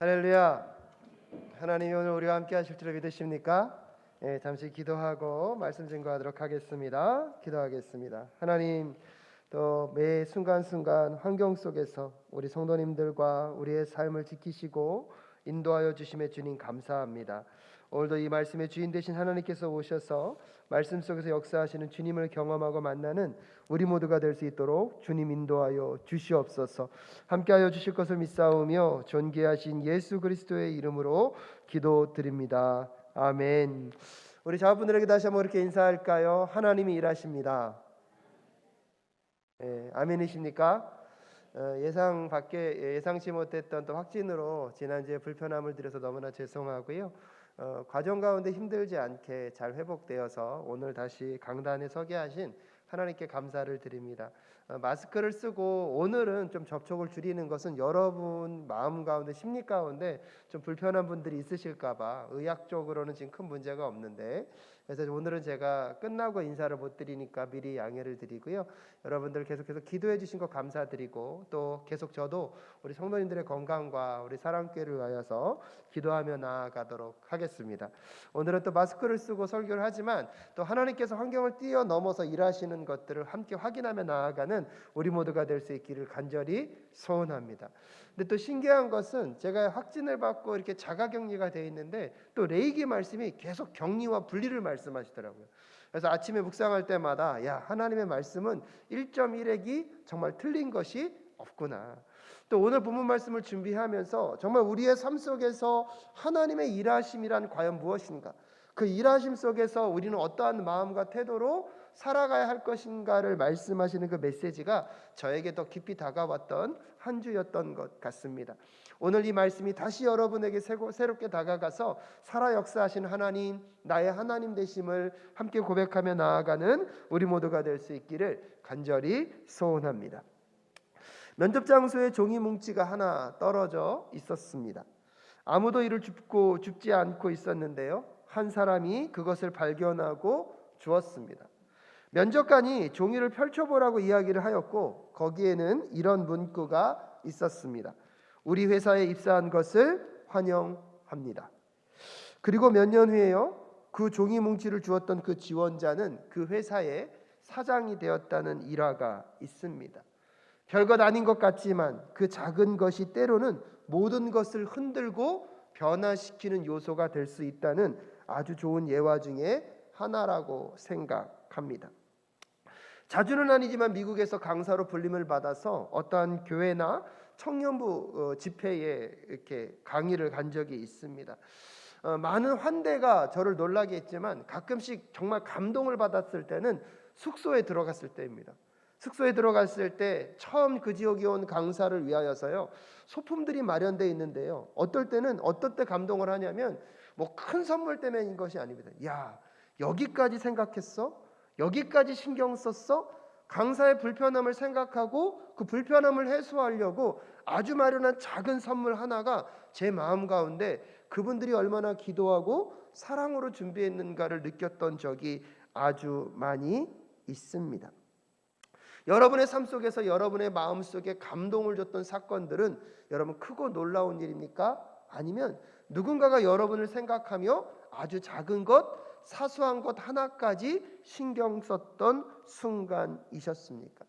할렐루야. 하나님이 오늘 우리와 함께 하실 줄 믿으십니까? 잠시 기도하고 말씀 증거하도록 하겠습니다. 기도하겠습니다. 하나님, 또 매 순간순간 환경 속에서 우리 성도님들과 우리의 삶을 지키시고 인도하여 주심에 주님 감사합니다. 오늘도 이 말씀의 주인 되신 하나님께서 오셔서 말씀 속에서 역사하시는 주님을 경험하고 만나는 우리 모두가 될 수 있도록 주님 인도하여 주시옵소서. 함께하여 주실 것을 믿사오며 존귀하신 예수 그리스도의 이름으로 기도드립니다. 아멘. 우리 자분들에게 다시 한번 이렇게 인사할까요? 하나님이 일하십니다. 아멘이십니까? 예상 밖에 예상치 못했던 또 확진으로 지난주에 불편함을 드려서 너무나 죄송하고요. 과정 가운데 힘들지 않게 잘 회복되어서 오늘 다시 강단에 서게 하신 하나님께 감사를 드립니다. 마스크를 쓰고 오늘은 좀 접촉을 줄이는 것은 여러분 마음 가운데 심리 가운데 좀 불편한 분들이 있으실까봐 의학적으로는 지금 큰 문제가 없는데, 그래서 오늘은 제가 끝나고 인사를 못 드리니까 미리 양해를 드리고요. 여러분들 계속해서 기도해 주신 거 감사드리고, 또 계속 저도 우리 성도님들의 건강과 우리 사랑교회를 위하여서 기도하며 나아가도록 하겠습니다. 오늘은 또 마스크를 쓰고 설교를 하지만 또 하나님께서 환경을 뛰어넘어서 일하시는 것들을 함께 확인하며 나아가는 우리 모두가 될 수 있기를 간절히 소원합니다. 근데 또 신기한 것은 제가 확진을 받고 이렇게 자가격리가 되어 있는데 또 레이기 말씀이 계속 격리와 분리를 말씀하시더라고요. 그래서 아침에 묵상할 때마다 야, 하나님의 말씀은 1.1핵이 정말 틀린 것이 없구나. 또 오늘 본문 말씀을 준비하면서 정말 우리의 삶 속에서 하나님의 일하심이란 과연 무엇인가, 그 일하심 속에서 우리는 어떠한 마음과 태도로 살아가야 할 것인가를 말씀하시는 그 메시지가 저에게 더 깊이 다가왔던 한 주였던 것 같습니다. 오늘 이 말씀이 다시 여러분에게 새롭게 다가가서 살아 역사하신 하나님, 나의 하나님 되심을 함께 고백하며 나아가는 우리 모두가 될 수 있기를 간절히 소원합니다. 면접 장소에 종이 뭉치가 하나 떨어져 있었습니다. 아무도 이를 줍지 않고 있었는데요, 한 사람이 그것을 발견하고 주었습니다. 면접관이 종이를 펼쳐보라고 이야기를 하였고, 거기에는 이런 문구가 있었습니다. 우리 회사에 입사한 것을 환영합니다. 그리고 몇 년 후에요, 그 종이 뭉치를 주었던 그 지원자는 그 회사의 사장이 되었다는 일화가 있습니다. 별것 아닌 것 같지만 그 작은 것이 때로는 모든 것을 흔들고 변화시키는 요소가 될 수 있다는 아주 좋은 예화 중에 하나라고 생각합니다. 자주는 아니지만 미국에서 강사로 불림을 받아서 어떠한 교회나 청년부 집회에 이렇게 강의를 간 적이 있습니다. 많은 환대가 저를 놀라게 했지만 가끔씩 정말 감동을 받았을 때는 숙소에 들어갔을 때입니다. 숙소에 들어갔을 때 처음 그 지역에 온 강사를 위하여서요, 소품들이 마련되어 있는데요, 어떨 때 감동을 하냐면 뭐 큰 선물 때문인 것이 아닙니다. 야, 여기까지 생각했어? 여기까지 신경 썼어? 강사의 불편함을 생각하고 그 불편함을 해소하려고 아주 마련한 작은 선물 하나가 제 마음 가운데 그분들이 얼마나 기도하고 사랑으로 준비했는가를 느꼈던 적이 아주 많이 있습니다. 여러분의 삶 속에서 여러분의 마음 속에 감동을 줬던 사건들은 여러분 크고 놀라운 일입니까? 아니면 누군가가 여러분을 생각하며 아주 작은 것, 사소한 것 하나까지 신경 썼던 순간이셨습니까?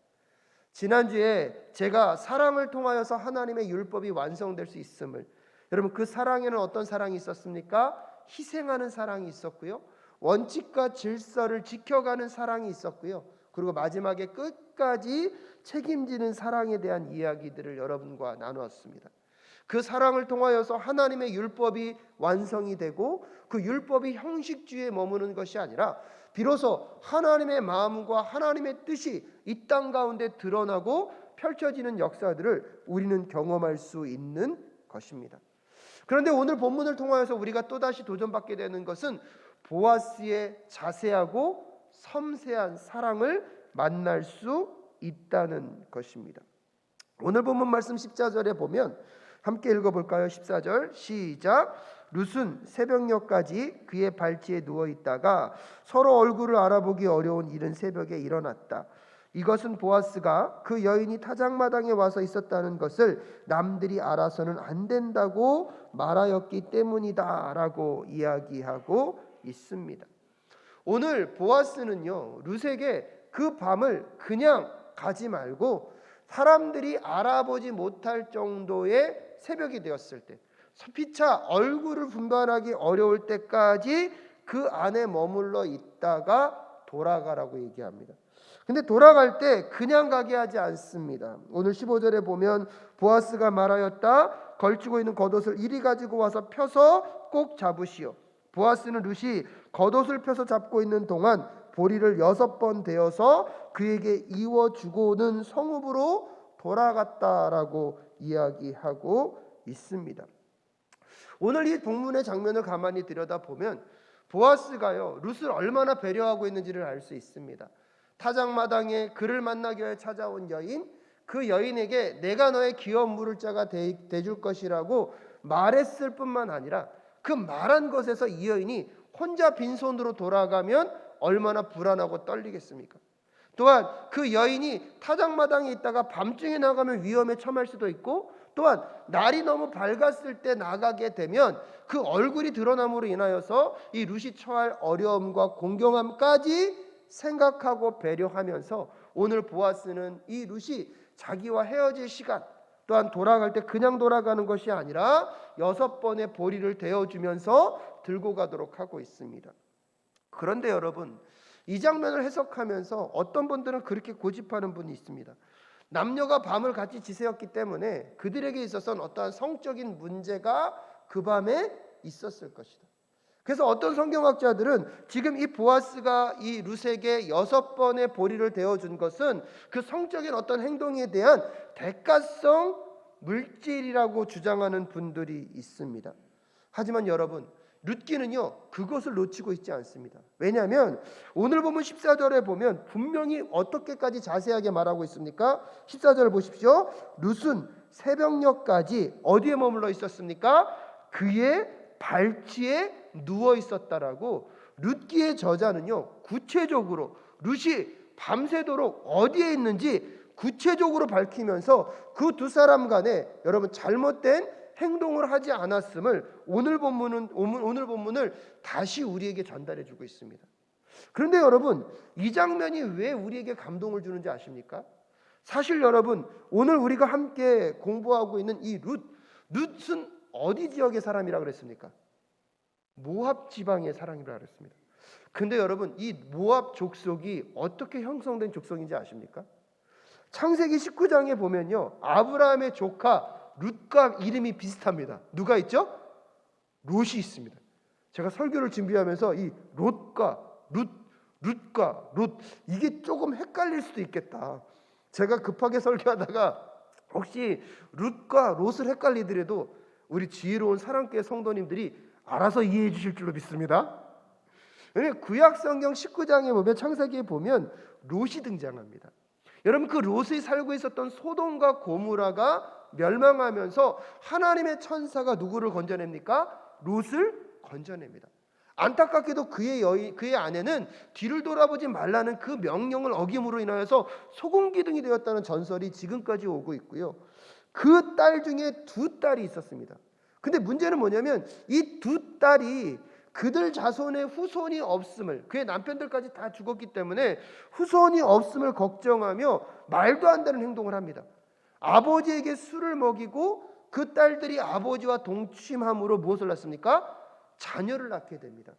지난주에 제가 사랑을 통하여서 하나님의 율법이 완성될 수 있음을, 여러분 그 사랑에는 어떤 사랑이 있었습니까? 희생하는 사랑이 있었고요, 원칙과 질서를 지켜가는 사랑이 있었고요, 그리고 마지막에 끝까지 책임지는 사랑에 대한 이야기들을 여러분과 나누었습니다. 그 사랑을 통하여서 하나님의 율법이 완성이 되고 그 율법이 형식주의에 머무는 것이 아니라 비로소 하나님의 마음과 하나님의 뜻이 이 땅 가운데 드러나고 펼쳐지는 역사들을 우리는 경험할 수 있는 것입니다. 그런데 오늘 본문을 통하여서 우리가 또다시 도전받게 되는 것은 보아스의 자세하고 섬세한 사랑을 만날 수 있다는 것입니다. 오늘 본문 말씀 14절에 보면 함께 읽어볼까요? 14절 시작. 룻은 새벽녘까지 그의 발치에 누워있다가 서로 얼굴을 알아보기 어려운 이른 새벽에 일어났다. 이것은 보아스가 그 여인이 타작마당에 와서 있었다는 것을 남들이 알아서는 안 된다고 말하였기 때문이다 라고 이야기하고 있습니다. 오늘 보아스는요, 룻에게 그 밤을 그냥 가지 말고 사람들이 알아보지 못할 정도의 새벽이 되었을 때, 피차 얼굴을 분간하기 어려울 때까지 그 안에 머물러 있다가 돌아가라고 얘기합니다. 근데 돌아갈 때 그냥 가게 하지 않습니다. 오늘 15절에 보면 보아스가 말하였다. 걸치고 있는 겉옷을 이리 가지고 와서 펴서 꼭 잡으시오. 보아스는 룻이 겉옷을 펴서 잡고 있는 동안 보리를 6번 대어서 그에게 이워주고는 성읍으로 돌아갔다라고 이야기하고 있습니다. 오늘 이 본문의 장면을 가만히 들여다보면 보아스가요, 룻을 얼마나 배려하고 있는지를 알 수 있습니다. 타작마당에 그를 만나기 위해 찾아온 여인, 그 여인에게 내가 너의 기업 물을 자가 돼줄 것이라고 말했을 뿐만 아니라 그 말한 것에서 이 여인이 혼자 빈손으로 돌아가면 얼마나 불안하고 떨리겠습니까? 또한 그 여인이 타작마당에 있다가 밤중에 나가면 위험에 처할 수도 있고, 또한 날이 너무 밝았을 때 나가게 되면 그 얼굴이 드러남으로 인하여서 이 룻이 처할 어려움과 공경함까지 생각하고 배려하면서 오늘 보아스는 이 룻이 자기와 헤어질 시간, 또한 돌아갈 때 그냥 돌아가는 것이 아니라 6번의 보리를 대어주면서 들고 가도록 하고 있습니다. 그런데 여러분, 이 장면을 해석하면서 어떤 분들은 그렇게 고집하는 분이 있습니다. 남녀가 밤을 같이 지새웠기 때문에 그들에게 있어서는 어떠한 성적인 문제가 그 밤에 있었을 것이다. 그래서 어떤 성경학자들은 지금 이 보아스가 이 룻에게 6번의 보리를 대어준 것은 그 성적인 어떤 행동에 대한 대가성 물질이라고 주장하는 분들이 있습니다. 하지만 여러분, 룻기는요 그것을 놓치고 있지 않습니다. 왜냐하면 오늘 보면 14절에 보면 분명히 어떻게까지 자세하게 말하고 있습니까? 14절 보십시오. 룻은 새벽녘까지 어디에 머물러 있었습니까? 그의 발치에 누워 있었다라고. 룻기의 저자는요 구체적으로 룻이 밤새도록 어디에 있는지 구체적으로 밝히면서 그 두 사람 간에 여러분 잘못된 행동을 하지 않았음을 오늘 본문을 다시 우리에게 전달해 주고 있습니다. 그런데 여러분, 이 장면이 왜 우리에게 감동을 주는지 아십니까? 사실 여러분, 오늘 우리가 함께 공부하고 있는 이 룻은 어디 지역의 사람이라고 그랬습니까? 모압 지방의 사람이라고 그랬습니다. 근데 여러분, 이 모압 족속이 어떻게 형성된 족속인지 아십니까? 창세기 19장에 보면요, 아브라함의 조카 룻과 이름이 비슷합니다. 누가 있죠? 롯이 있습니다. 제가 설교를 준비하면서 이 롯과 룻 이게 조금 헷갈릴 수도 있겠다. 제가 급하게 설교하다가 혹시 룻과 롯을 헷갈리더라도 우리 지혜로운 사랑교회 성도님들이 알아서 이해해 주실 줄로 믿습니다. 구약 성경 19장에 보면, 창세기에 보면 롯이 등장합니다. 여러분, 그 롯이 살고 있었던 소돔과 고모라가 멸망하면서 하나님의 천사가 누구를 건져냅니까? 롯을 건져냅니다. 안타깝게도 그의 아내는 뒤를 돌아보지 말라는 그 명령을 어김으로 인하여서 소금기둥이 되었다는 전설이 지금까지 오고 있고요. 그 딸 중에 2딸이 있었습니다. 근데 문제는 뭐냐면 이 2딸이 그들 자손의 후손이 없음을, 그의 남편들까지 다 죽었기 때문에 후손이 없음을 걱정하며 말도 안 되는 행동을 합니다. 아버지에게 술을 먹이고 그 딸들이 아버지와 동침함으로 무엇을 낳습니까? 자녀를 낳게 됩니다.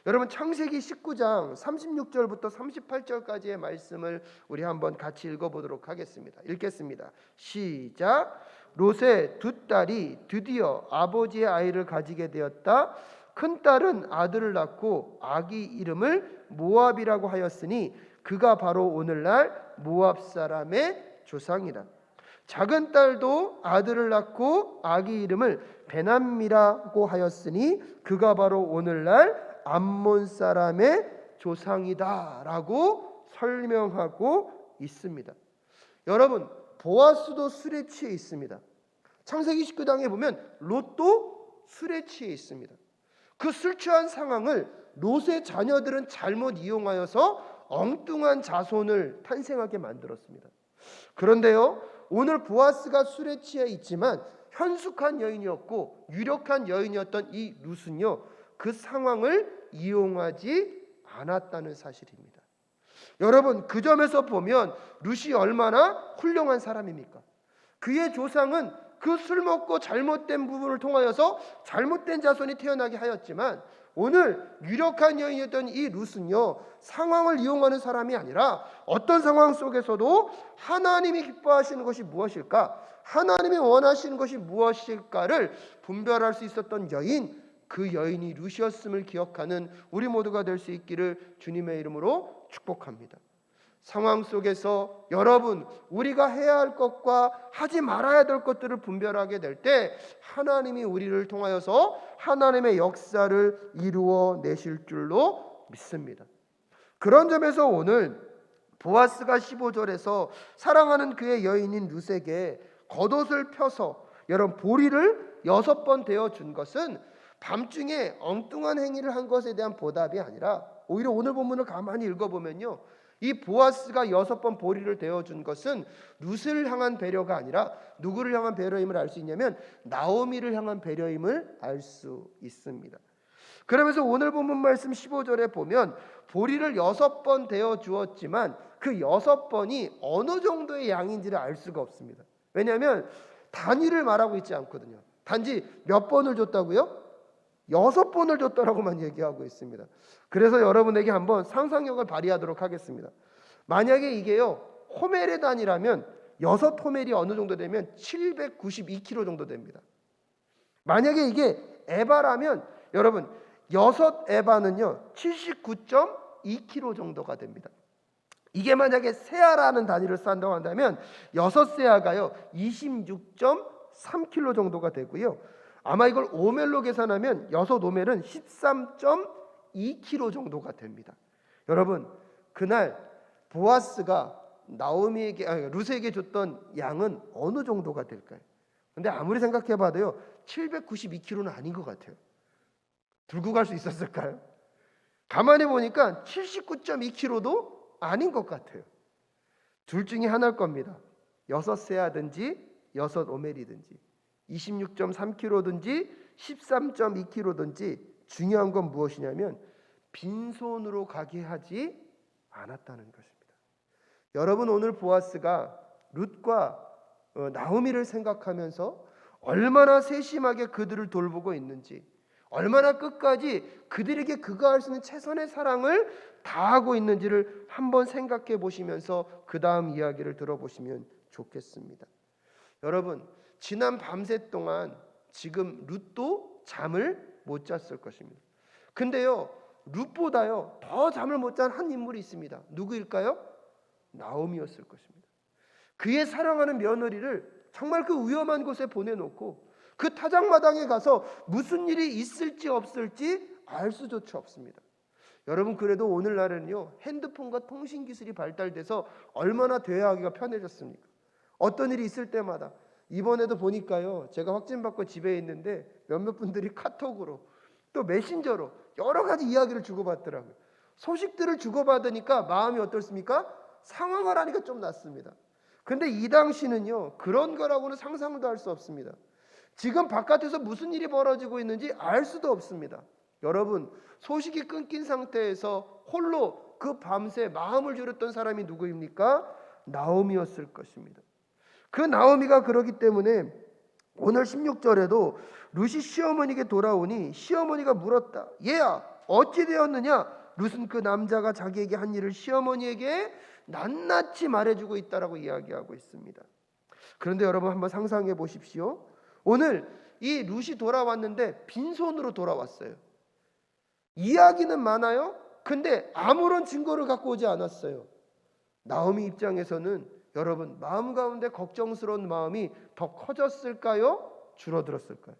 여러분, 창세기 19장 36절부터 38절까지의 말씀을 우리 한번 같이 읽어보도록 하겠습니다. 읽겠습니다. 시작. 롯의 2딸이 드디어 아버지의 아이를 가지게 되었다. 큰딸은 아들을 낳고 아기 이름을 모압이라고 하였으니 그가 바로 오늘날 모압 사람의 조상이라. 작은 딸도 아들을 낳고 아기 이름을 베남이라고 하였으니 그가 바로 오늘날 암몬 사람의 조상이다 라고 설명하고 있습니다. 여러분, 보아스도 술에 취해 있습니다. 창세기 19장에 보면 롯도 술에 취해 있습니다. 그 술 취한 상황을 롯의 자녀들은 잘못 이용하여서 엉뚱한 자손을 탄생하게 만들었습니다. 그런데요, 오늘 보아스가 술에 취해 있지만 현숙한 여인이었고 유력한 여인이었던 이 룻은요, 그 상황을 이용하지 않았다는 사실입니다. 여러분, 그 점에서 보면 룻이 얼마나 훌륭한 사람입니까? 그의 조상은 그 술 먹고 잘못된 부분을 통하여서 잘못된 자손이 태어나게 하였지만 오늘 유력한 여인이었던 이 룻은요, 상황을 이용하는 사람이 아니라 어떤 상황 속에서도 하나님이 기뻐하시는 것이 무엇일까, 하나님이 원하시는 것이 무엇일까를 분별할 수 있었던 여인, 그 여인이 룻이었음을 기억하는 우리 모두가 될 수 있기를 주님의 이름으로 축복합니다. 상황 속에서 여러분, 우리가 해야 할 것과 하지 말아야 될 것들을 분별하게 될 때 하나님이 우리를 통하여서 하나님의 역사를 이루어 내실 줄로 믿습니다. 그런 점에서 오늘 보아스가 15절에서 사랑하는 그의 여인인 룻에게 겉옷을 펴서 여러분 보리를 6번 대어 준 것은 밤중에 엉뚱한 행위를 한 것에 대한 보답이 아니라 오히려 오늘 본문을 가만히 읽어보면요, 이 보아스가 6번 보리를 대어준 것은 룻을 향한 배려가 아니라 누구를 향한 배려임을 알 수 있냐면 나오미를 향한 배려임을 알 수 있습니다. 그러면서 오늘 본문 말씀 15절에 보면 보리를 6번 대어주었지만 그 6번이 어느 정도의 양인지를 알 수가 없습니다. 왜냐하면 단위를 말하고 있지 않거든요. 단지 몇 번을 줬다고요? 6번을 줬다라고만 얘기하고 있습니다. 그래서 여러분에게 한번 상상력을 발휘하도록 하겠습니다. 만약에 이게요, 호멜의 단위라면 6호멜이 어느 정도 되면 792kg 정도 됩니다. 만약에 이게 에바라면 여러분 6에바는요 79.2kg 정도가 됩니다. 이게 만약에 세아라는 단위를 쓴다고 한다면 6세아가요 26.3kg 정도가 되고요. 아마 이걸 오멜로 계산하면 6오멜은 13.2kg 정도가 됩니다. 여러분, 그날 보아스가 룻에게 줬던 양은 어느 정도가 될까요? 근데 아무리 생각해봐도요 792kg는 아닌 것 같아요. 들고 갈 수 있었을까요? 가만히 보니까 79.2kg도 아닌 것 같아요. 둘 중에 하나일 겁니다. 6세아든지 6오멜이든지 26.3kg든지 13.2kg든지 중요한 건 무엇이냐면 빈손으로 가게 하지 않았다는 것입니다. 여러분, 오늘 보아스가 룻과 나오미를 생각하면서 얼마나 세심하게 그들을 돌보고 있는지, 얼마나 끝까지 그들에게 그가 할 수 있는 최선의 사랑을 다하고 있는지를 한번 생각해 보시면서 그 다음 이야기를 들어보시면 좋겠습니다. 여러분, 지난 밤새 동안 지금 룻도 잠을 못 잤을 것입니다. 근데요, 룻보다요 더 잠을 못 잔 한 인물이 있습니다. 누구일까요? 나오미였을 것입니다. 그의 사랑하는 며느리를 정말 그 위험한 곳에 보내놓고 그 타작마당에 가서 무슨 일이 있을지 없을지 알 수조차 없습니다. 여러분, 그래도 오늘날은요 핸드폰과 통신기술이 발달돼서 얼마나 대화하기가 편해졌습니까? 어떤 일이 있을 때마다 이번에도 보니까요, 제가 확진받고 집에 있는데 몇몇 분들이 카톡으로 또 메신저로 여러 가지 이야기를 주고받더라고요. 소식들을 주고받으니까 마음이 어떻습니까? 상황을 하니까 좀 낫습니다. 근데 이 당시는요 그런 거라고는 상상도 할 수 없습니다. 지금 바깥에서 무슨 일이 벌어지고 있는지 알 수도 없습니다. 여러분, 소식이 끊긴 상태에서 홀로 그 밤새 마음을 졸였던 사람이 누구입니까? 나오미였을 것입니다. 그 나오미가 그러기 때문에 오늘 16절에도 룻이 시어머니에게 돌아오니 시어머니가 물었다. 얘야, 어찌 되었느냐? 룻은 그 남자가 자기에게 한 일을 시어머니에게 낱낱이 말해주고 있다라고 이야기하고 있습니다. 그런데 여러분, 한번 상상해 보십시오. 오늘 이 룻이 돌아왔는데 빈손으로 돌아왔어요. 이야기는 많아요. 근데 아무런 증거를 갖고 오지 않았어요. 나오미 입장에서는 여러분, 마음 가운데 걱정스러운 마음이 더 커졌을까요? 줄어들었을까요?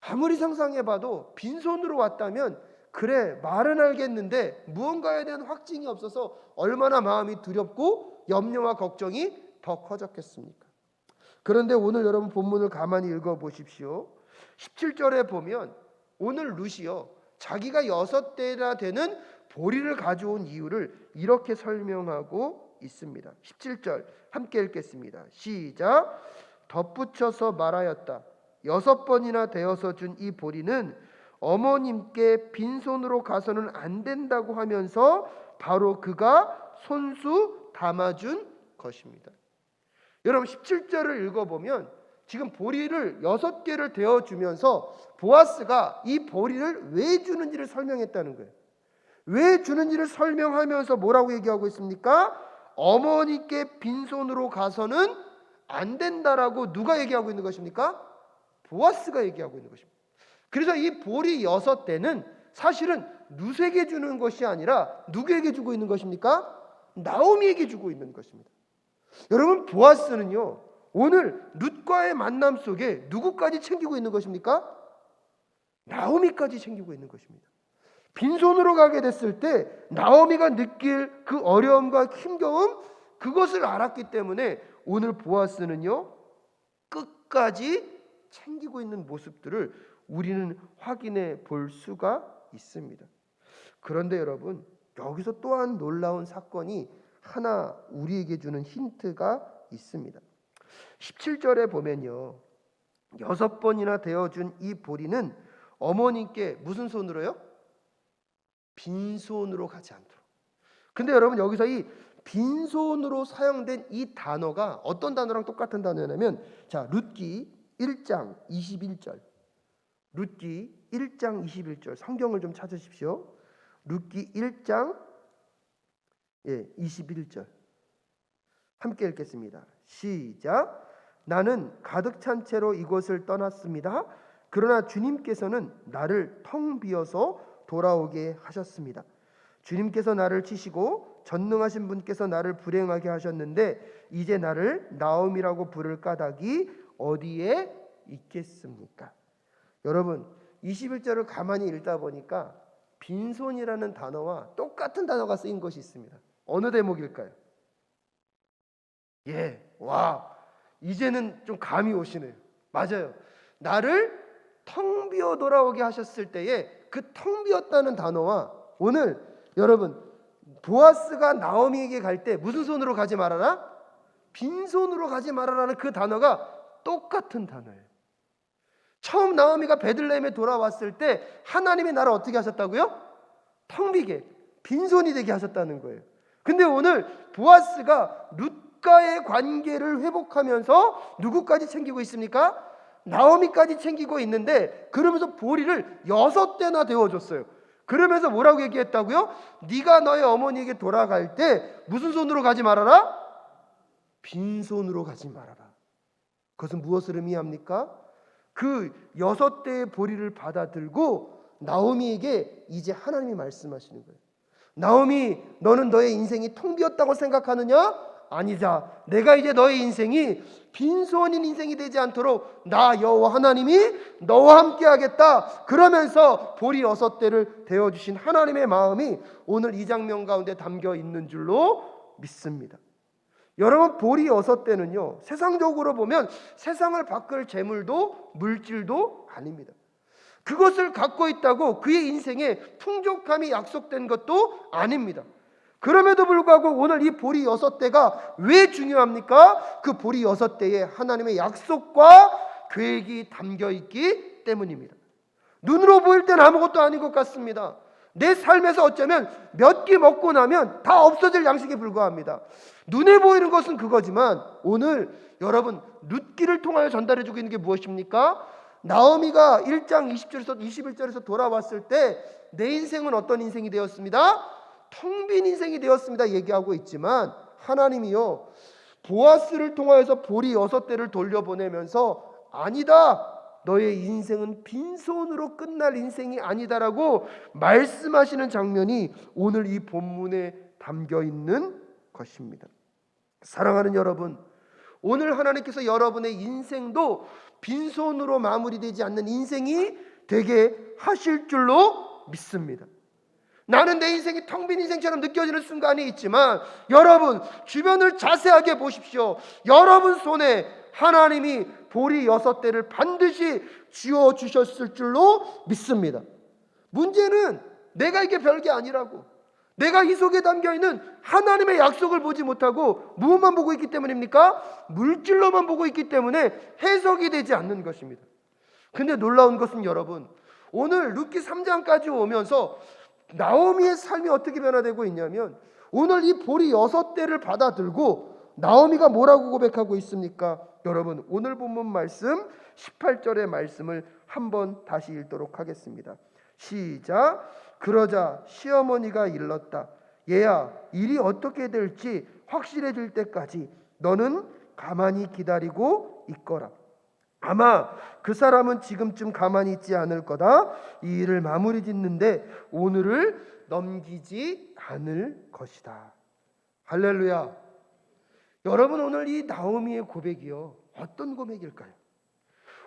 아무리 상상해봐도 빈손으로 왔다면 그래, 말은 알겠는데 무언가에 대한 확증이 없어서 얼마나 마음이 두렵고 염려와 걱정이 더 커졌겠습니까? 그런데 오늘 여러분 본문을 가만히 읽어보십시오. 17절에 보면 오늘 룻이요 자기가 6대나 되는 보리를 가져온 이유를 이렇게 설명하고 있습니다. 17절 함께 읽겠습니다. 시작. 덧붙여서 말하였다. 6번이나 되어서 준 이 보리는 어머님께 빈손으로 가서는 안 된다고 하면서 바로 그가 손수 담아준 것입니다. 여러분 17절을 읽어보면 지금 보리를 6개를 되어주면서 보아스가 이 보리를 왜 주는지를 설명했다는 거예요. 왜 주는지를 설명하면서 뭐라고 얘기하고 있습니까? 어머니께 빈손으로 가서는 안 된다라고 누가 얘기하고 있는 것입니까? 보아스가 얘기하고 있는 것입니다. 그래서 이 보리 6대는 사실은 룻에게 주는 것이 아니라 누구에게 주고 있는 것입니까? 나오미에게 주고 있는 것입니다. 여러분 보아스는요 오늘 룻과의 만남 속에 누구까지 챙기고 있는 것입니까? 나오미까지 챙기고 있는 것입니다. 빈손으로 가게 됐을 때 나오미가 느낄 그 어려움과 힘겨움 그것을 알았기 때문에 오늘 보아스는요 끝까지 챙기고 있는 모습들을 우리는 확인해 볼 수가 있습니다. 그런데 여러분 여기서 또한 놀라운 사건이 하나 우리에게 주는 힌트가 있습니다. 17절에 보면요 6번이나 되어준 이 보리는 어머니께 무슨 손으로요? 빈손으로 가지 않도록. 근데 여러분 여기서 이 빈손으로 사용된 이 단어가 어떤 단어랑 똑같은 단어냐면 자 룻기 1장 21절 룻기 1장 21절 성경을 좀 찾으십시오. 룻기 1장 21절 함께 읽겠습니다. 시작. 나는 가득 찬 채로 이곳을 떠났습니다. 그러나 주님께서는 나를 텅 비어서 돌아오게 하셨습니다. 주님께서 나를 치시고 전능하신 분께서 나를 불행하게 하셨는데 이제 나를 나옴이라고 부를 까닭이 어디에 있겠습니까? 여러분 21절을 가만히 읽다 보니까 빈손이라는 단어와 똑같은 단어가 쓰인 것이 있습니다. 어느 대목일까요? 와 이제는 좀 감이 오시네요. 맞아요. 나를 텅 비어 돌아오게 하셨을 때에 그 텅 비었다는 단어와 오늘 여러분 보아스가 나오미에게 갈 때 무슨 손으로 가지 말아라? 빈손으로 가지 말아라는 그 단어가 똑같은 단어예요. 처음 나오미가 베들레헴에 돌아왔을 때 하나님이 나를 어떻게 하셨다고요? 텅 비게 빈손이 되게 하셨다는 거예요. 근데 오늘 보아스가 룻과의 관계를 회복하면서 누구까지 챙기고 있습니까? 나오미까지 챙기고 있는데 그러면서 보리를 6대나 데워줬어요. 그러면서 뭐라고 얘기했다고요? 네가 너의 어머니에게 돌아갈 때 무슨 손으로 가지 말아라? 빈손으로 가지 말아라. 그것은 무엇을 의미합니까? 그 6대의 보리를 받아들고 나오미에게 이제 하나님이 말씀하시는 거예요. 나오미 너는 너의 인생이 텅 비었다고 생각하느냐? 아니다. 내가 이제 너의 인생이 빈손인 인생이 되지 않도록 나 여호와 하나님이 너와 함께 하겠다. 그러면서 보리 6대를 데워주신 하나님의 마음이 오늘 이 장면 가운데 담겨 있는 줄로 믿습니다. 여러분 보리 6대는요 세상적으로 보면 세상을 바꿀 재물도 물질도 아닙니다. 그것을 갖고 있다고 그의 인생에 풍족함이 약속된 것도 아닙니다. 그럼에도 불구하고 오늘 이 보리 6대가 왜 중요합니까? 그 보리 6대에 하나님의 약속과 계획이 담겨 있기 때문입니다. 눈으로 보일 때는 아무것도 아닌 것 같습니다. 내 삶에서 어쩌면 몇 끼 먹고 나면 다 없어질 양식에 불과합니다. 눈에 보이는 것은 그거지만 오늘 여러분 룻기를 통하여 전달해주고 있는 게 무엇입니까? 나오미가 1장 20절에서 21절에서 돌아왔을 때 내 인생은 어떤 인생이 되었습니다? 텅 빈 인생이 되었습니다 얘기하고 있지만 하나님이요 보아스를 통하여서 보리 6대를 돌려보내면서 아니다 너의 인생은 빈손으로 끝날 인생이 아니다라고 말씀하시는 장면이 오늘 이 본문에 담겨 있는 것입니다. 사랑하는 여러분, 오늘 하나님께서 여러분의 인생도 빈손으로 마무리되지 않는 인생이 되게 하실 줄로 믿습니다. 나는 내 인생이 텅 빈 인생처럼 느껴지는 순간이 있지만 여러분 주변을 자세하게 보십시오. 여러분 손에 하나님이 보리 6대를 반드시 쥐어주셨을 줄로 믿습니다. 문제는 내가 이게 별게 아니라고 내가 이 속에 담겨있는 하나님의 약속을 보지 못하고 무엇만 보고 있기 때문입니까? 물질로만 보고 있기 때문에 해석이 되지 않는 것입니다. 근데 놀라운 것은 여러분, 오늘 룻기 3장까지 오면서 나오미의 삶이 어떻게 변화되고 있냐면, 오늘 이 보리 6대를 받아들고 나오미가 뭐라고 고백하고 있습니까? 여러분, 오늘 본문 말씀 18절의 말씀을 한번 다시 읽도록 하겠습니다. 시작. 그러자 시어머니가 일렀다. 얘야, 일이 어떻게 될지 확실해질 때까지 너는 가만히 기다리고 있거라. 아마 그 사람은 지금쯤 가만히 있지 않을 거다. 이 일을 마무리 짓는데 오늘을 넘기지 않을 것이다. 할렐루야. 여러분, 오늘 이 나오미의 고백이요, 어떤 고백일까요?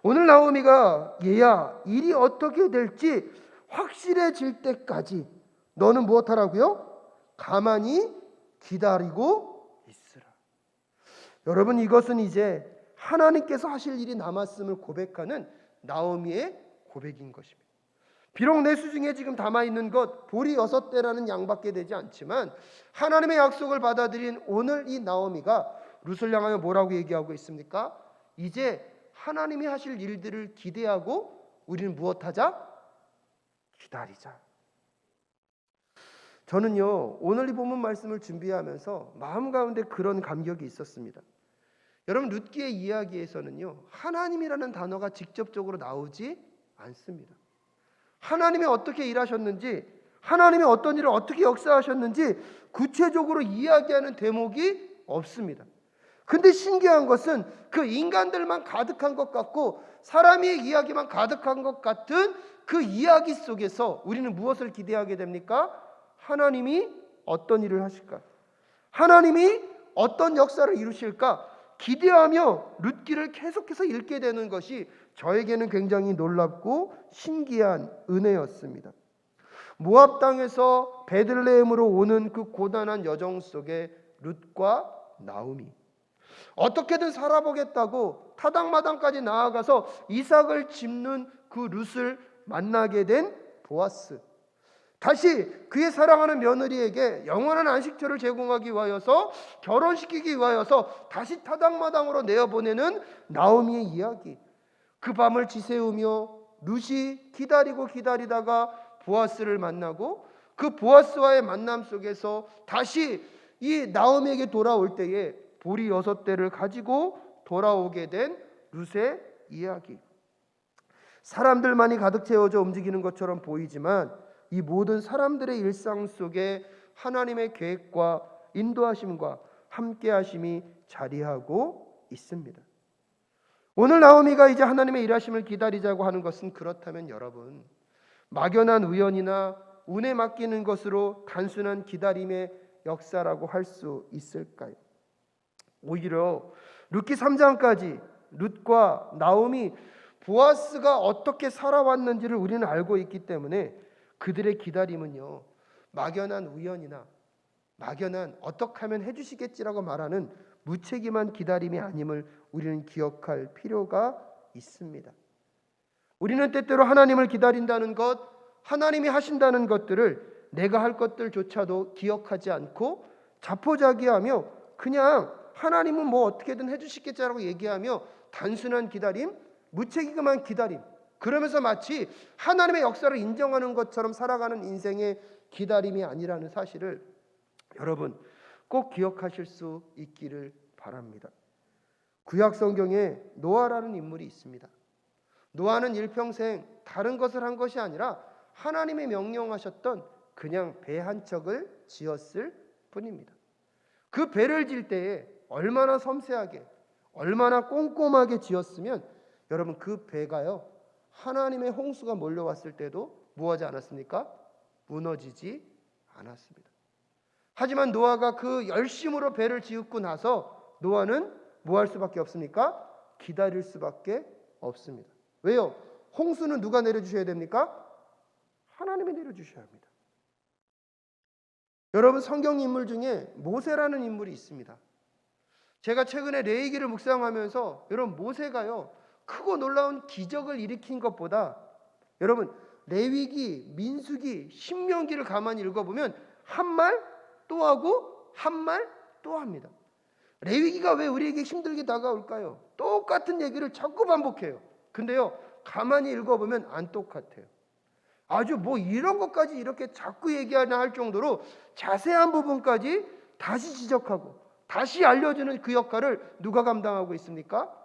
오늘 나오미가 얘야, 일이 어떻게 될지 확실해질 때까지 너는 무엇하라고요? 가만히 기다리고 있으라. 여러분, 이것은 이제 하나님께서 하실 일이 남았음을 고백하는 나오미의 고백인 것입니다. 비록 내 수중에 지금 담아있는 것 보리 6대라는 양밖에 되지 않지만, 하나님의 약속을 받아들인 오늘 이 나오미가 룻을 향하여 뭐라고 얘기하고 있습니까? 이제 하나님이 하실 일들을 기대하고 우리는 무엇하자? 기다리자. 저는요, 오늘 이 본문 말씀을 준비하면서 마음 가운데 그런 감격이 있었습니다. 여러분, 룻기의 이야기에서는요, 하나님이라는 단어가 직접적으로 나오지 않습니다. 하나님이 어떻게 일하셨는지, 하나님이 어떤 일을 어떻게 역사하셨는지 구체적으로 이야기하는 대목이 없습니다. 근데 신기한 것은 그 인간들만 가득한 것 같고 사람의 이야기만 가득한 것 같은 그 이야기 속에서 우리는 무엇을 기대하게 됩니까? 하나님이 어떤 일을 하실까? 하나님이 어떤 역사를 이루실까? 기대하며 룻기를 계속해서 읽게 되는 것이 저에게는 굉장히 놀랍고 신기한 은혜였습니다. 모압 땅에서 베들레헴으로 오는 그 고단한 여정 속에 룻과 나오미, 어떻게든 살아보겠다고 타당마당까지 나아가서 이삭을 짚는 그 룻을 만나게 된 보아스, 다시 그의 사랑하는 며느리에게 영원한 안식처를 제공하기 위하여서, 결혼시키기 위하여서 다시 타당마당으로 내어보내는 나오미의 이야기. 그 밤을 지새우며 룻이 기다리고 기다리다가 보아스를 만나고, 그 보아스와의 만남 속에서 다시 이 나오미에게 돌아올 때에 보리 6대를 가지고 돌아오게 된 룻의 이야기. 사람들만이 가득 채워져 움직이는 것처럼 보이지만 이 모든 사람들의 일상 속에 하나님의 계획과 인도하심과 함께하심이 자리하고 있습니다. 오늘 나오미가 이제 하나님의 일하심을 기다리자고 하는 것은, 그렇다면 여러분, 막연한 우연이나 운에 맡기는 것으로 단순한 기다림의 역사라고 할 수 있을까요? 오히려 룻기 3장까지 룻과 나오미, 보아스가 어떻게 살아왔는지를 우리는 알고 있기 때문에 그들의 기다림은요, 막연한 우연이나 막연한 어떻게 하면 해주시겠지라고 말하는 무책임한 기다림이 아님을 우리는 기억할 필요가 있습니다. 우리는 때때로 하나님을 기다린다는 것, 하나님이 하신다는 것들을 내가 할 것들조차도 기억하지 않고 자포자기하며 그냥 하나님은 뭐 어떻게든 해주시겠지라고 얘기하며 단순한 기다림, 무책임한 기다림, 그러면서 마치 하나님의 역사를 인정하는 것처럼 살아가는 인생의 기다림이 아니라는 사실을 여러분 꼭 기억하실 수 있기를 바랍니다. 구약 성경에 노아라는 인물이 있습니다. 노아는 일평생 다른 것을 한 것이 아니라 하나님이 명령하셨던 그냥 배 한 척을 지었을 뿐입니다. 그 배를 질 때에 얼마나 섬세하게, 얼마나 꼼꼼하게 지었으면 여러분 그 배가요, 하나님의 홍수가 몰려왔을 때도 뭐하지 않았습니까? 무너지지 않았습니다. 하지만 노아가 그 열심으로 배를 지었고 나서 노아는 뭐 할 수밖에 없습니까? 기다릴 수밖에 없습니다. 왜요? 홍수는 누가 내려주셔야 됩니까? 하나님이 내려주셔야 합니다. 여러분, 성경 인물 중에 모세라는 인물이 있습니다. 제가 최근에 레위기를 묵상하면서 여러분, 모세가요 크고 놀라운 기적을 일으킨 것보다 여러분 레위기, 민수기, 신명기를 가만히 읽어보면 한 말 또 하고 한 말 또 합니다. 레위기가 왜 우리에게 힘들게 다가올까요? 똑같은 얘기를 자꾸 반복해요. 근데요, 가만히 읽어보면 안 똑같아요. 아주 뭐 이런 것까지 이렇게 자꾸 얘기하나 할 정도로 자세한 부분까지 다시 지적하고 다시 알려주는 그 역할을 누가 감당하고 있습니까?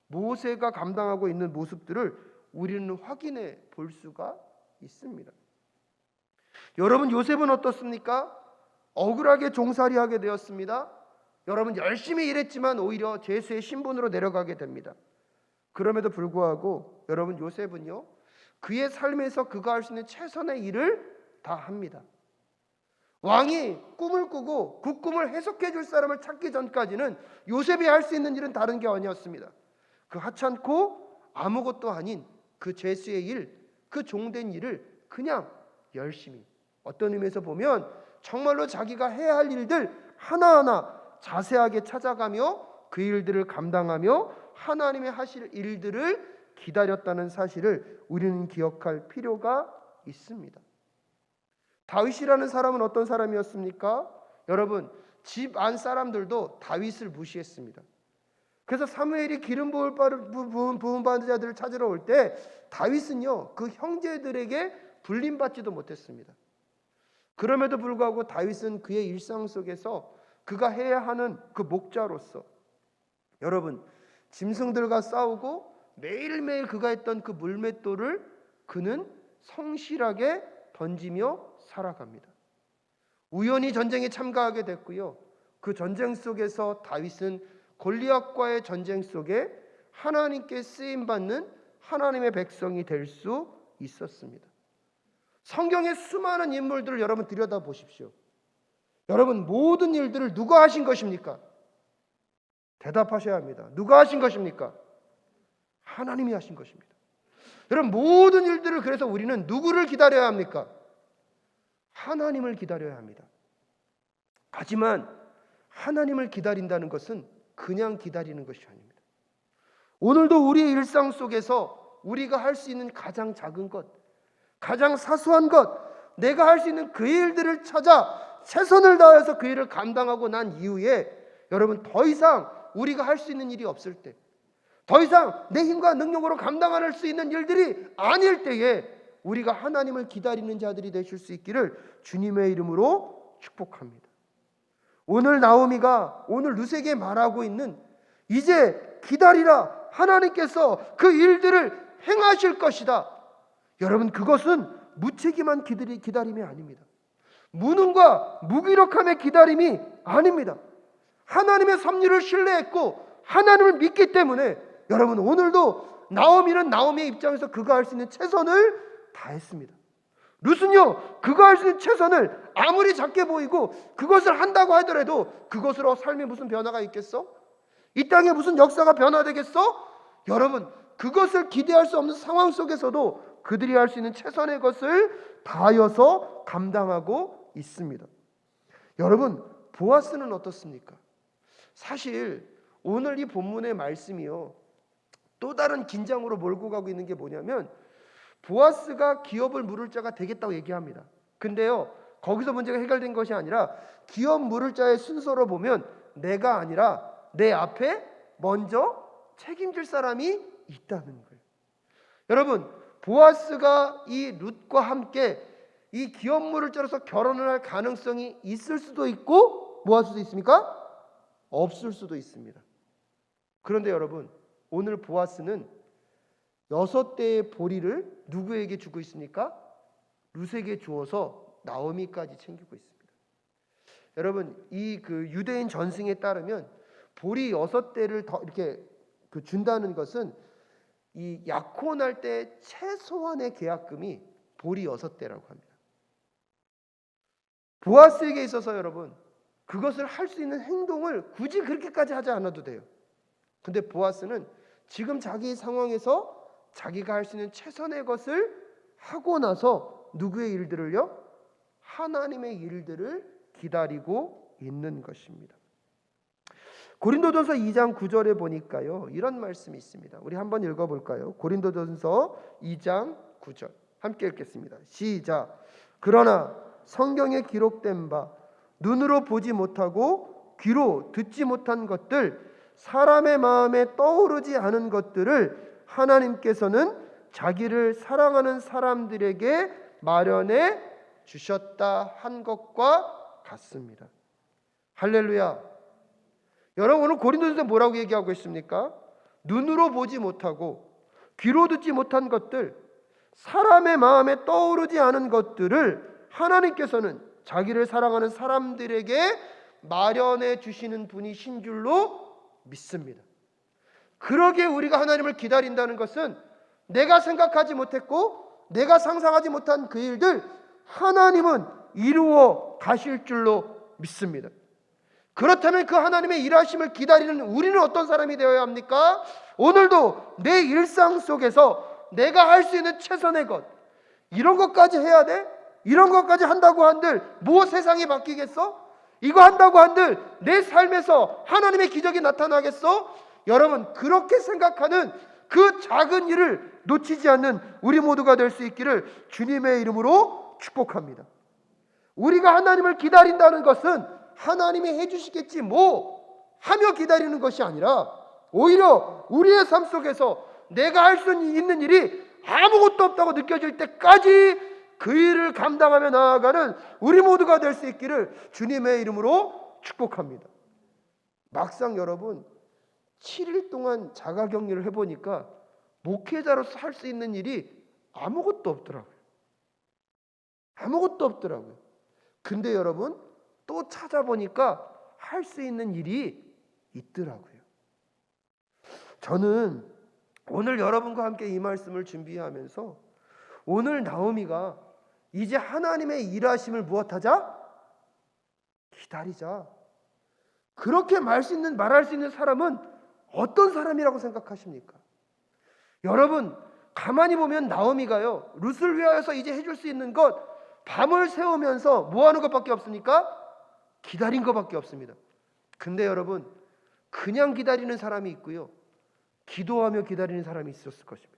모세가 감당하고 있는 모습들을 우리는 확인해 볼 수가 있습니다. 여러분, 요셉은 어떻습니까? 억울하게 종살이하게 되었습니다. 여러분, 열심히 일했지만 오히려 제수의 신분으로 내려가게 됩니다. 그럼에도 불구하고 여러분, 요셉은요, 그의 삶에서 그가 할 수 있는 최선의 일을 다 합니다. 왕이 꿈을 꾸고 그 꿈을 해석해 줄 사람을 찾기 전까지는 요셉이 할 수 있는 일은 다른 게 아니었습니다. 그 하찮고 아무것도 아닌 그 제수의 일, 그 종된 일을 그냥 열심히, 어떤 의미에서 보면 정말로 자기가 해야 할 일들 하나하나 자세하게 찾아가며 그 일들을 감당하며 하나님의 하실 일들을 기다렸다는 사실을 우리는 기억할 필요가 있습니다. 다윗이라는 사람은 어떤 사람이었습니까? 여러분, 집 안 사람들도 다윗을 무시했습니다. 그래서 사무엘이 기름 부음 받은 자들을 찾으러 올 때 다윗은요, 그 형제들에게 불림받지도 못했습니다. 그럼에도 불구하고 다윗은 그의 일상 속에서 그가 해야 하는 그 목자로서, 여러분, 짐승들과 싸우고 매일매일 그가 했던 그 물맷돌을 그는 성실하게 던지며 살아갑니다. 우연히 전쟁에 참가하게 됐고요, 그 전쟁 속에서 다윗은 골리앗과의 전쟁 속에 하나님께 쓰임받는 하나님의 백성이 될 수 있었습니다. 성경의 수많은 인물들을 여러분 들여다보십시오. 여러분, 모든 일들을 누가 하신 것입니까? 대답하셔야 합니다. 누가 하신 것입니까? 하나님이 하신 것입니다. 여러분, 모든 일들을, 그래서 우리는 누구를 기다려야 합니까? 하나님을 기다려야 합니다. 하지만 하나님을 기다린다는 것은 그냥 기다리는 것이 아닙니다. 오늘도 우리의 일상 속에서 우리가 할 수 있는 가장 작은 것, 가장 사소한 것, 내가 할 수 있는 그 일들을 찾아 최선을 다해서 그 일을 감당하고 난 이후에 여러분, 더 이상 우리가 할 수 있는 일이 없을 때, 더 이상 내 힘과 능력으로 감당할 수 있는 일들이 아닐 때에 우리가 하나님을 기다리는 자들이 되실 수 있기를 주님의 이름으로 축복합니다. 오늘 나오미가 오늘 룻에게 말하고 있는, 이제 기다리라, 하나님께서 그 일들을 행하실 것이다. 여러분, 그것은 무책임한 기다림이 아닙니다. 무능과 무기력함의 기다림이 아닙니다. 하나님의 섭리를 신뢰했고 하나님을 믿기 때문에 여러분, 오늘도 나오미는 나오미의 입장에서 그가 할 수 있는 최선을 다했습니다. 룻은요, 그가 할 수 있는 최선을 아무리 작게 보이고 그것을 한다고 하더라도 그것으로 삶에 무슨 변화가 있겠어? 이 땅에 무슨 역사가 변화되겠어? 여러분, 그것을 기대할 수 없는 상황 속에서도 그들이 할 수 있는 최선의 것을 다하여서 감당하고 있습니다. 여러분, 보아스는 어떻습니까? 사실 오늘 이 본문의 말씀이요, 또 다른 긴장으로 몰고 가고 있는 게 뭐냐면, 보아스가 기업을 물을 자가 되겠다고 얘기합니다. 근데요, 거기서 문제가 해결된 것이 아니라 기업 물을 자의 순서로 보면 내가 아니라 내 앞에 먼저 책임질 사람이 있다는 거예요. 여러분, 보아스가 이 룻과 함께 이 기업 물을 자로서 결혼을 할 가능성이 있을 수도 있고 뭐 할 수도 있습니까? 없을 수도 있습니다. 그런데 여러분, 오늘 보아스는 6대의 보리를 누구에게 주고 있습니까? 룻에게 주어서 나오미까지 챙기고 있습니다. 여러분, 이 그 유대인 전승에 따르면 보리 6대를 더 이렇게 준다는 것은 이 약혼할 때 최소한의 계약금이 보리 6대라고 합니다. 보아스에게 있어서 여러분, 그것을 할 수 있는 행동을 굳이 그렇게까지 하지 않아도 돼요. 근데 보아스는 지금 자기 상황에서 자기가 할 수 있는 최선의 것을 하고 나서 누구의 일들을요? 하나님의 일들을 기다리고 있는 것입니다. 고린도전서 2장 9절에 보니까요, 이런 말씀이 있습니다. 우리 한번 읽어볼까요? 고린도전서 2장 9절 함께 읽겠습니다. 시작. 그러나 성경에 기록된 바 눈으로 보지 못하고 귀로 듣지 못한 것들, 사람의 마음에 떠오르지 않은 것들을 하나님께서는 자기를 사랑하는 사람들에게 마련해 주셨다 한 것과 같습니다. 할렐루야. 여러분, 오늘 고린도전서 뭐라고 얘기하고 있습니까? 눈으로 보지 못하고 귀로 듣지 못한 것들, 사람의 마음에 떠오르지 않은 것들을 하나님께서는 자기를 사랑하는 사람들에게 마련해 주시는 분이신 줄로 믿습니다. 그러기에 우리가 하나님을 기다린다는 것은 내가 생각하지 못했고 내가 상상하지 못한 그 일들 하나님은 이루어 가실 줄로 믿습니다. 그렇다면 그 하나님의 일하심을 기다리는 우리는 어떤 사람이 되어야 합니까? 오늘도 내 일상 속에서 내가 할 수 있는 최선의 것, 이런 것까지 해야 돼? 이런 것까지 한다고 한들 뭐 세상이 바뀌겠어? 이거 한다고 한들 내 삶에서 하나님의 기적이 나타나겠어? 여러분, 그렇게 생각하는 그 작은 일을 놓치지 않는 우리 모두가 될 수 있기를 주님의 이름으로 축복합니다. 우리가 하나님을 기다린다는 것은 하나님이 해주시겠지 뭐 하며 기다리는 것이 아니라 오히려 우리의 삶 속에서 내가 할 수 있는 일이 아무것도 없다고 느껴질 때까지 그 일을 감당하며 나아가는 우리 모두가 될 수 있기를 주님의 이름으로 축복합니다. 막상 여러분 7일 동안 자가격리를 해보니까 목회자로서 할 수 있는 일이 아무것도 없더라고요. 아무것도 없더라고요. 근데 여러분 또 찾아보니까 할 수 있는 일이 있더라고요. 저는 오늘 여러분과 함께 이 말씀을 준비하면서 오늘 나오미가 이제 하나님의 일하심을 무엇하자? 기다리자. 그렇게 말할 수 있는 사람은 어떤 사람이라고 생각하십니까? 여러분, 가만히 보면 나오미가요, 룻을 위하여서 이제 해줄 수 있는 것, 밤을 새우면서 뭐 하는 것밖에 없습니까? 기다린 것밖에 없습니다. 근데 여러분, 그냥 기다리는 사람이 있고요, 기도하며 기다리는 사람이 있었을 것입니다.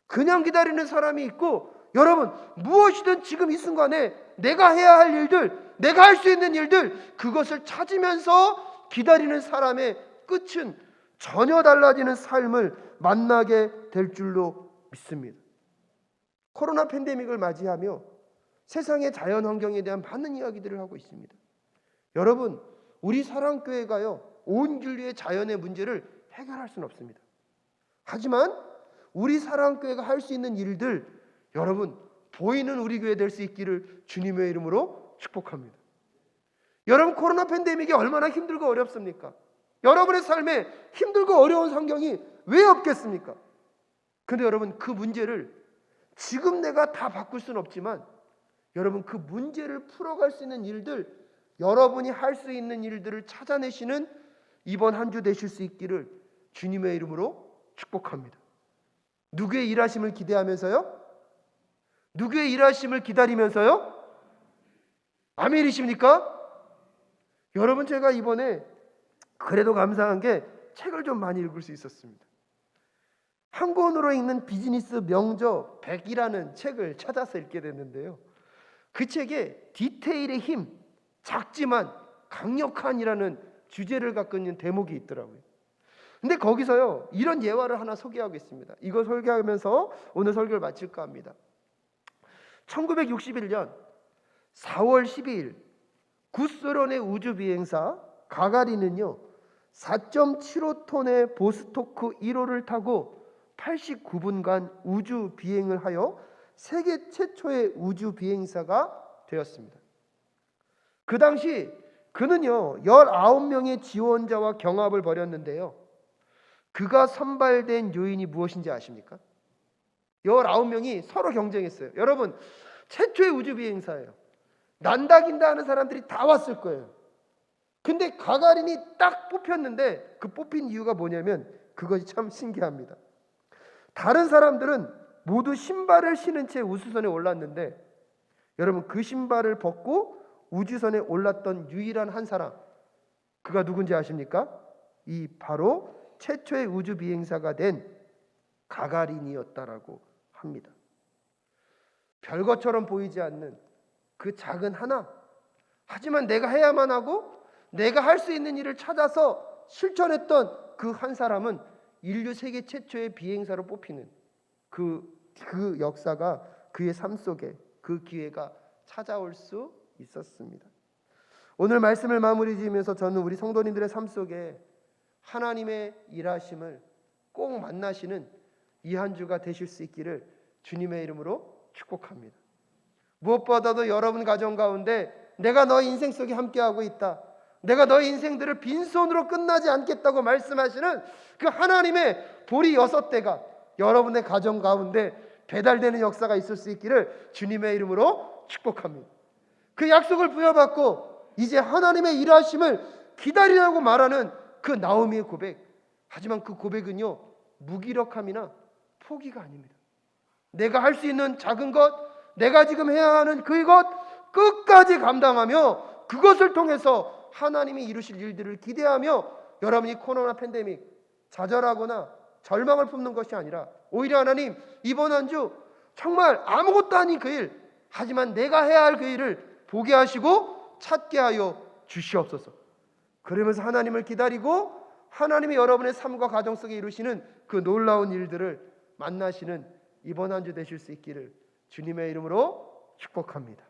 그냥 기다리는 사람이 있고, 여러분 무엇이든 지금 이 순간에 내가 해야 할 일들, 내가 할 수 있는 일들, 그것을 찾으면서 기다리는 사람의 끝은 전혀 달라지는 삶을 만나게 될 줄로 믿습니다. 코로나 팬데믹을 맞이하며 세상의 자연 환경에 대한 많은 이야기들을 하고 있습니다. 여러분, 우리 사랑교회가요, 온 인류의 자연의 문제를 해결할 수는 없습니다. 하지만 우리 사랑교회가 할 수 있는 일들, 여러분 보이는 우리 교회 될 수 있기를 주님의 이름으로 축복합니다. 여러분, 코로나 팬데믹이 얼마나 힘들고 어렵습니까? 여러분의 삶에 힘들고 어려운 환경이 왜 없겠습니까? 근데 여러분, 그 문제를 지금 내가 다 바꿀 수는 없지만 여러분, 그 문제를 풀어갈 수 있는 일들, 여러분이 할 수 있는 일들을 찾아내시는 이번 한 주 되실 수 있기를 주님의 이름으로 축복합니다. 누구의 일하심을 기대하면서요? 누구의 일하심을 기다리면서요? 아멘이십니까? 여러분, 제가 이번에 그래도 감사한 게 책을 좀 많이 읽을 수 있었습니다. 한 권으로 읽는 비즈니스 명저 100이라는 책을 찾아서 읽게 됐는데요, 그 책에 디테일의 힘, 작지만 강력한이라는 주제를 갖고 있는 대목이 있더라고요. 근데 거기서요, 이런 예화를 하나 소개하고 있습니다. 이거 설교하면서 오늘 설교를 마칠까 합니다. 1961년 4월 12일 구소련의 우주비행사 가가린은요 4.75톤의 보스토크 1호를 타고 89분간 우주 비행을 하여 세계 최초의 우주 비행사가 되었습니다. 그 당시 그는요 19명의 지원자와 경합을 벌였는데요, 그가 선발된 요인이 무엇인지 아십니까? 19명이 서로 경쟁했어요. 여러분, 최초의 우주 비행사예요. 난다긴다 하는 사람들이 다 왔을 거예요. 근데 가가린이 딱 뽑혔는데 그 뽑힌 이유가 뭐냐면 그것이 참 신기합니다. 다른 사람들은 모두 신발을 신은 채 우주선에 올랐는데 여러분, 그 신발을 벗고 우주선에 올랐던 유일한 한 사람, 그가 누군지 아십니까? 이 바로 최초의 우주 비행사가 된 가가린이었다라고 합니다. 별것처럼 보이지 않는 그 작은 하나, 하지만 내가 해야만 하고 내가 할 수 있는 일을 찾아서 실천했던 그 한 사람은 인류 세계 최초의 비행사로 뽑히는 그 역사가 그의 삶 속에, 그 기회가 찾아올 수 있었습니다. 오늘 말씀을 마무리 지으면서 저는 우리 성도님들의 삶 속에 하나님의 일하심을 꼭 만나시는 이 한 주가 되실 수 있기를 주님의 이름으로 축복합니다. 무엇보다도 여러분 가정 가운데 내가 너의 인생 속에 함께하고 있다, 내가 너의 인생들을 빈손으로 끝나지 않겠다고 말씀하시는 그 하나님의 보리 6대가 여러분의 가정 가운데 배달되는 역사가 있을 수 있기를 주님의 이름으로 축복합니다. 그 약속을 부여받고 이제 하나님의 일하심을 기다리라고 말하는 그 나오미의 고백, 하지만 그 고백은요, 무기력함이나 포기가 아닙니다. 내가 할 수 있는 작은 것, 내가 지금 해야 하는 그것 끝까지 감당하며 그것을 통해서 하나님이 이루실 일들을 기대하며 여러분이 코로나 팬데믹 좌절하거나 절망을 품는 것이 아니라 오히려 하나님, 이번 한 주 정말 아무것도 아닌 그 일, 하지만 내가 해야 할 그 일을 보게 하시고 찾게 하여 주시옵소서. 그러면서 하나님을 기다리고 하나님이 여러분의 삶과 가정 속에 이루시는 그 놀라운 일들을 만나시는 이번 한 주 되실 수 있기를 주님의 이름으로 축복합니다.